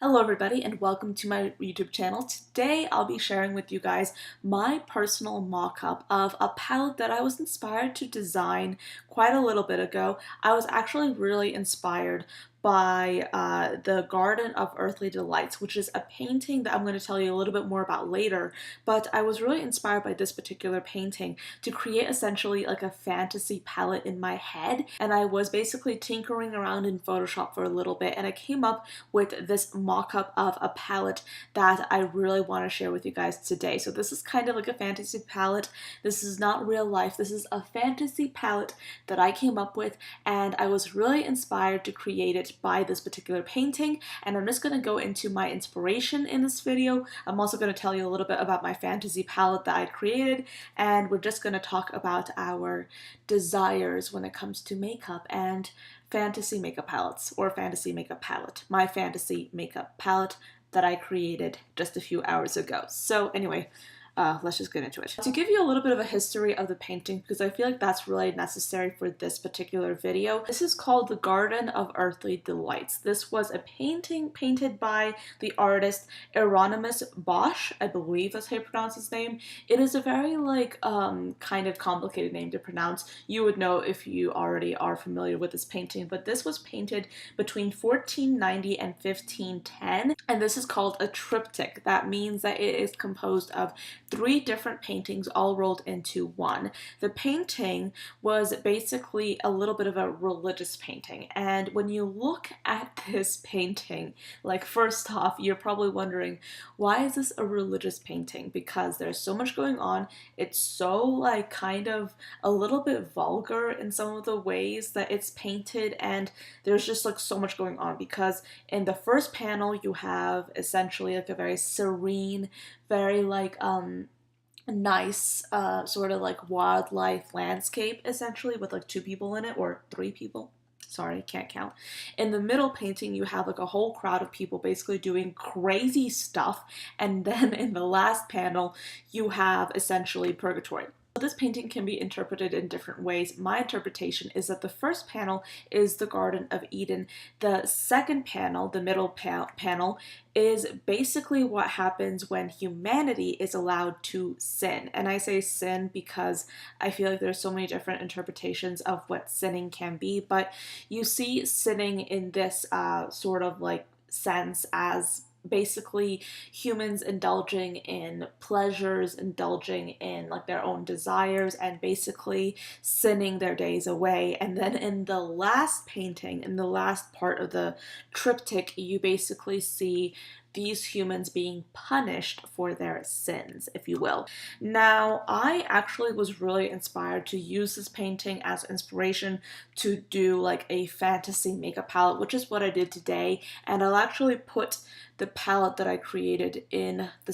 Hello everybody and welcome to my YouTube channel. Today I'll be sharing with you guys my personal mock-up of a palette that I was inspired to design quite a little bit ago. I was actually really inspired by the Garden of Earthly Delights, which is a painting that I'm going to tell you a little bit more about later, but I was really inspired by this particular painting to create essentially like a fantasy palette in my head, and I was basically tinkering around in Photoshop for a little bit and I came up with this mock-up of a palette that I really want to share with you guys today. So this is kind of like a fantasy palette. This is not real life. This is a fantasy palette that I came up with, and I was really inspired to create it by this particular painting, and I'm just going to go into my inspiration in this video. I'm also going to tell you a little bit about my fantasy palette that I created, and we're just going to talk about our desires when it comes to makeup and fantasy makeup palettes, or fantasy makeup palette. My fantasy makeup palette that I created just a few hours ago. So anyway, let's just get into it. To give you a little bit of a history of the painting, because I feel like that's really necessary for this particular video, this is called The Garden of Earthly Delights. This was a painting painted by the artist Hieronymus Bosch, I believe that's how you pronounce his name. It is a very kind of complicated name to pronounce. You would know if you already are familiar with this painting, but this was painted between 1490 and 1510, and this is called a triptych. That means that it is composed of three different paintings all rolled into one. The painting was basically a little bit of a religious painting, and when you look at this painting, like, first off, you're probably wondering, why is this a religious painting? Because there's so much going on. It's so like kind of a little bit vulgar in some of the ways that it's painted, and there's just like so much going on, because in the first panel you have essentially like a very serene, very nice sort of like wildlife landscape, essentially, with like two people in it, or three people. Sorry, can't count. In the middle painting, you have like a whole crowd of people basically doing crazy stuff, and then in the last panel, you have essentially purgatory. This painting can be interpreted in different ways. My interpretation is that the first panel is the Garden of Eden. The second panel, the middle panel, is basically what happens when humanity is allowed to sin. And I say sin because I feel like there's so many different interpretations of what sinning can be, but you see sinning in this sort of like sense as basically humans indulging in pleasures, indulging in like their own desires, and basically sinning their days away. And then in the last painting, in the last part of the triptych, you basically see these humans being punished for their sins, if you will. Now, I actually was really inspired to use this painting as inspiration to do like a fantasy makeup palette, which is what I did today, and I'll actually put the palette that I created on the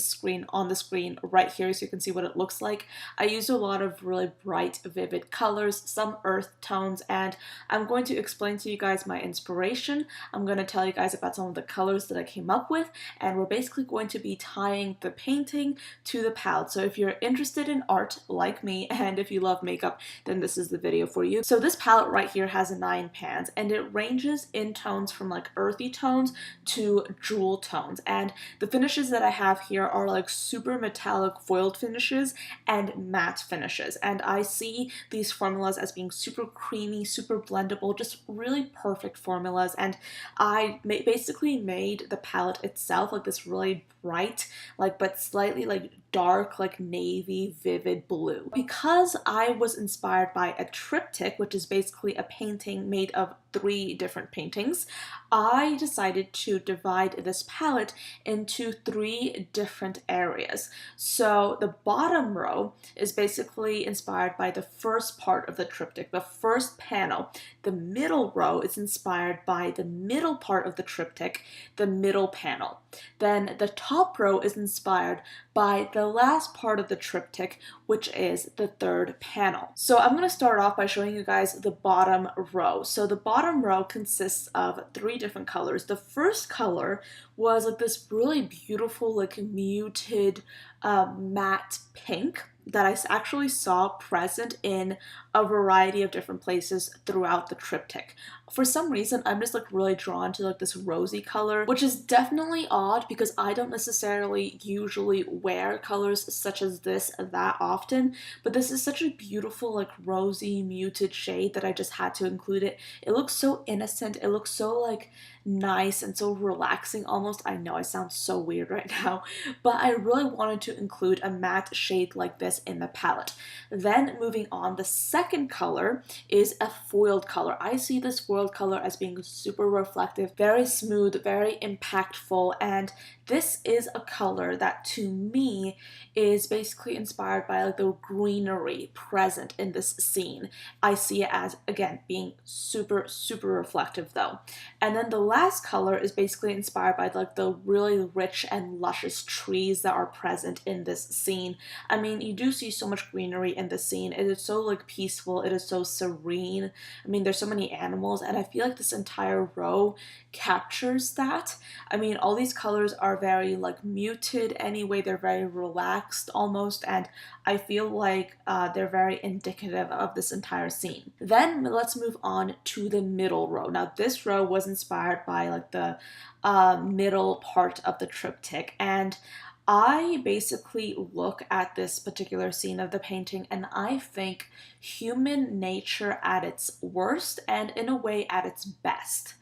screen right here so you can see what it looks like. I used a lot of really bright, vivid colors, some earth tones, and I'm going to explain to you guys my inspiration. I'm going to tell you guys about some of the colors that I came up with, and we're basically going to be tying the painting to the palette. So if you're interested in art like me, and if you love makeup, then this is the video for you. So this palette right here has 9 pans, and it ranges in tones from like earthy tones to jewel tones, and the finishes that I have here are like super metallic foiled finishes and matte finishes, and I see these formulas as being super creamy, super blendable, just really perfect formulas. And I basically made the palette itself like this really bright, like, but slightly like dark, like navy vivid blue, because I was inspired by a triptych, which is basically a painting made of 3 different paintings. I decided to divide this palette into 3 different areas. So the bottom row is basically inspired by the first part of the triptych, the first panel. The middle row is inspired by the middle part of the triptych, the middle panel. Then the top row is inspired by the last part of the triptych, which is the third panel. So I'm going to start off by showing you guys the bottom row. So the bottom row consists of 3 different colors. The first color was like this really beautiful, like muted matte pink that I actually saw present in a variety of different places throughout the triptych. For some reason, I'm just like really drawn to like this rosy color, which is definitely odd because I don't necessarily usually wear colors such as this that often, but this is such a beautiful like rosy muted shade that I just had to include it. It looks so innocent, it looks so like nice and so relaxing almost. I know I sound so weird right now, but I really wanted to include a matte shade like this in the palette. Then moving on, the second color is a foiled color. I see this foiled color as being super reflective, very smooth, very impactful, and this is a color that to me is basically inspired by like the greenery present in this scene. I see it as, again, being super, super reflective though. And then the last color is basically inspired by like the really rich and luscious trees that are present in this scene. I mean, you do see so much greenery in the scene. It is so like peaceful, it is so serene. I mean, there's so many animals, and I feel like this entire row captures that. I mean, all these colors are very like muted anyway, they're very relaxed almost, and I feel like they're very indicative of this entire scene. Then let's move on to the middle row. Now this row was inspired by like the middle part of the triptych, and I basically look at this particular scene of the painting and I think human nature at its worst and in a way at its best.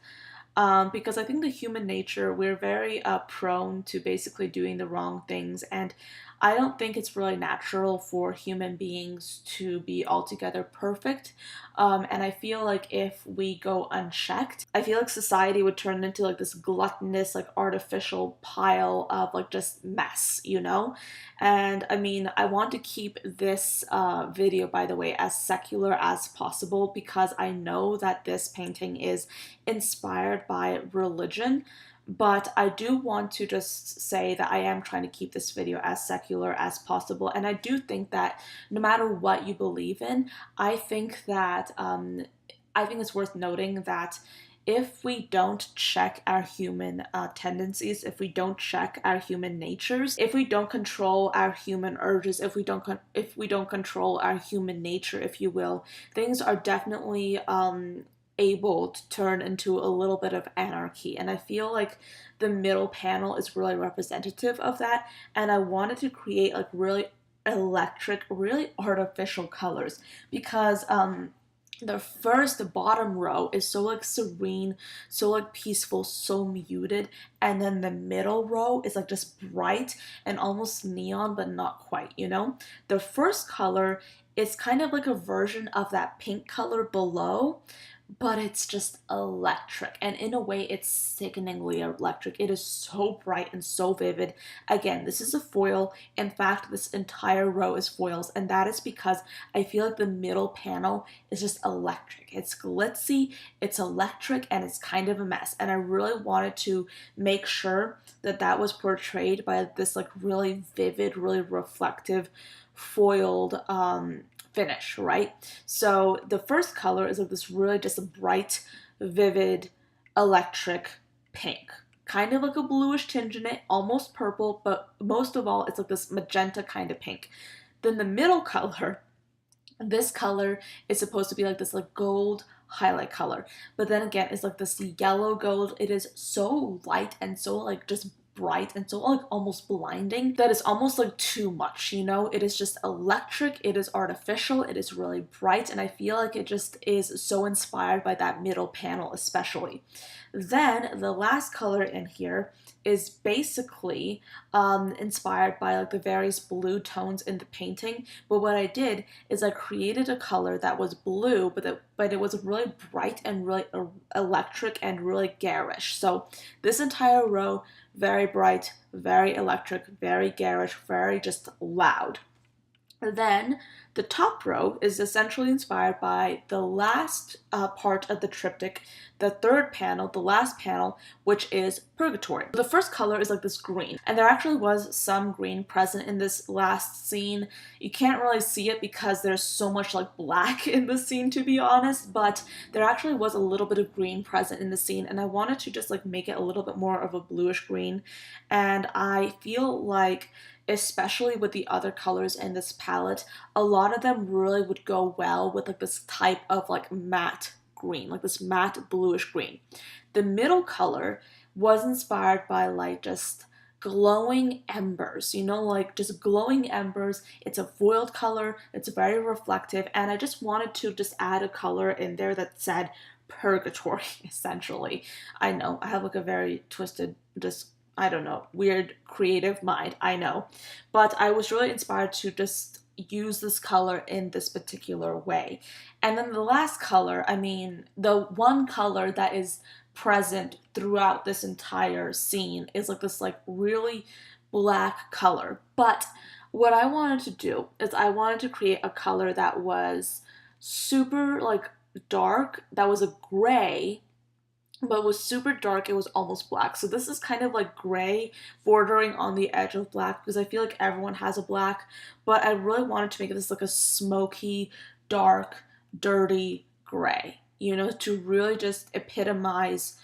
Because I think the human nature, we're very prone to basically doing the wrong things, and I don't think it's really natural for human beings to be altogether perfect. And I feel like if we go unchecked, I feel like society would turn into like this gluttonous, like artificial pile of like just mess, you know? And I mean, I want to keep this video, by the way, as secular as possible because I know that this painting is inspired by religion, but I do want to just say that I am trying to keep this video as secular as possible, and I do think that no matter what you believe in, I think that I think it's worth noting that if we don't check our human tendencies, if we don't check our human natures, if we don't control our human urges, if we don't control our human nature, if you will, things are definitely able to turn into a little bit of anarchy. And I feel like the middle panel is really representative of that. And I wanted to create like really electric, really artificial colors because the first bottom row is so like serene, so like peaceful, so muted, and then the middle row is like just bright and almost neon, but not quite, you know? The first color is kind of like a version of that pink color below, but it's just electric, and in a way it's sickeningly electric. It is so bright and so vivid. Again, this is a foil. In fact, this entire row is foils, and that is because I feel like the middle panel is just electric. It's glitzy, it's electric, and it's kind of a mess, and I really wanted to make sure that that was portrayed by this like really vivid, really reflective foiled finish, right? So the first color is like this really just a bright, vivid, electric pink. Kind of like a bluish tinge in it, almost purple, but most of all, it's like this magenta kind of pink. Then the middle color, this color is supposed to be like this like gold highlight color, but then again, it's like this yellow gold. It is so light and so like just bright and so like almost blinding that it's almost like too much, you know? It is just electric, it is artificial, it is really bright, and I feel like it just is so inspired by that middle panel especially. Then the last color in here is basically inspired by like the various blue tones in the painting, but what I did is I created a color that was blue, but it was really bright and really electric and really garish. So this entire row, very bright, very electric, very garish, very just loud. Then The top row is essentially inspired by the last part of the triptych, the third panel, the last panel, which is Purgatory. The first color is like this green, and there actually was some green present in this last scene. You can't really see it because there's so much like black in the scene, to be honest, but there actually was a little bit of green present in the scene, and I wanted to just like make it a little bit more of a bluish green. And I feel like, especially with the other colors in this palette, a lot of them really would go well with like this type of like matte green, like this matte bluish green. The middle color was inspired by like just glowing embers, you know, like just glowing embers. It's a foiled color, it's very reflective, and I just wanted to just add a color in there that said Purgatory, essentially. I know, I have like a very twisted, just, I don't know, weird creative mind, I know. But I was really inspired to just use this color in this particular way. And then the last color, I mean, the one color that is present throughout this entire scene is like this like really black color. But what I wanted to do is I wanted to create a color that was super like dark, that was a gray, but was super dark. It was almost black. So this is kind of like gray bordering on the edge of black, because I feel like everyone has a black, but I really wanted to make this like a smoky, dark, dirty gray, you know, to really just epitomize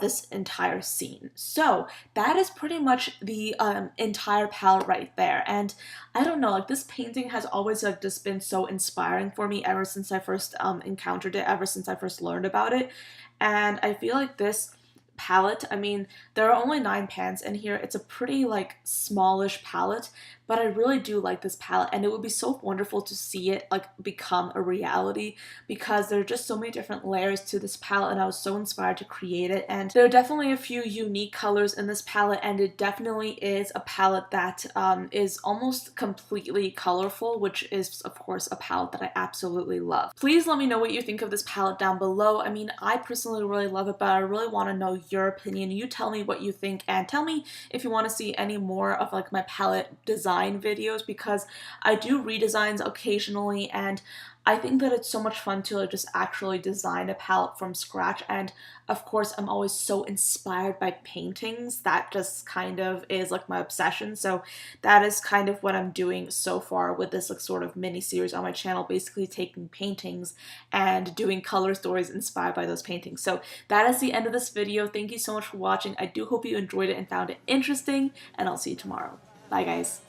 this entire scene. So that is pretty much the entire palette right there. And I don't know, like this painting has always like just been so inspiring for me ever since I first encountered it, ever since I first learned about it. And I feel like this palette, I mean, there are only 9 pans in here. It's a pretty like smallish palette, but I really do like this palette, and it would be so wonderful to see it like become a reality, because there are just so many different layers to this palette, and I was so inspired to create it. And there are definitely a few unique colors in this palette, and it definitely is a palette that is almost completely colorful, which is of course a palette that I absolutely love. Please let me know what you think of this palette down below. I mean, I personally really love it, but I really want to know your opinion. You tell me what you think, and tell me if you want to see any more of like my palette design videos, because I do redesigns occasionally, and I think that it's so much fun to like just actually design a palette from scratch. And of course, I'm always so inspired by paintings. That just kind of is like my obsession. So that is kind of what I'm doing so far with this like sort of mini series on my channel, basically taking paintings and doing color stories inspired by those paintings. So that is the end of this video. Thank you so much for watching. I do hope you enjoyed it and found it interesting, and I'll see you tomorrow. Bye guys.